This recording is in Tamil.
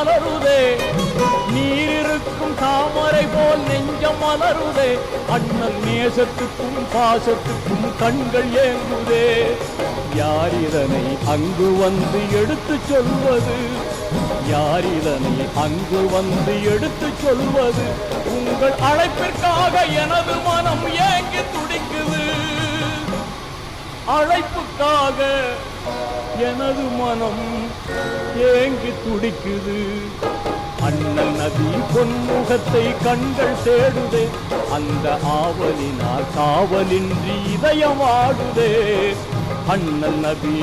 மலருதே, நீரிருக்கும் தாமரை போல் நெஞ்சம் மலருதே, அண்ணல் நேசத்துக்கும் பாசத்துக்கும் கண்கள் ஏங்குதே. யார் இதனை அங்கு வந்து எடுத்து சொல்வது, யார் இதனை அங்கு வந்து எடுத்து சொல்வது, உங்கள் அழைப்பிற்காக எனது மனம் ஏங்கி துடிக்குது, அழைப்புக்காக எனது மனம் ஏங்கி துடிக்குது. அண்ணல் நபி பொன்முகத்தை கண்கள் தேடுதே, அந்த ஆவலினால் காவலின்றி இதயம் ஆடுதே. அண்ணல் நபி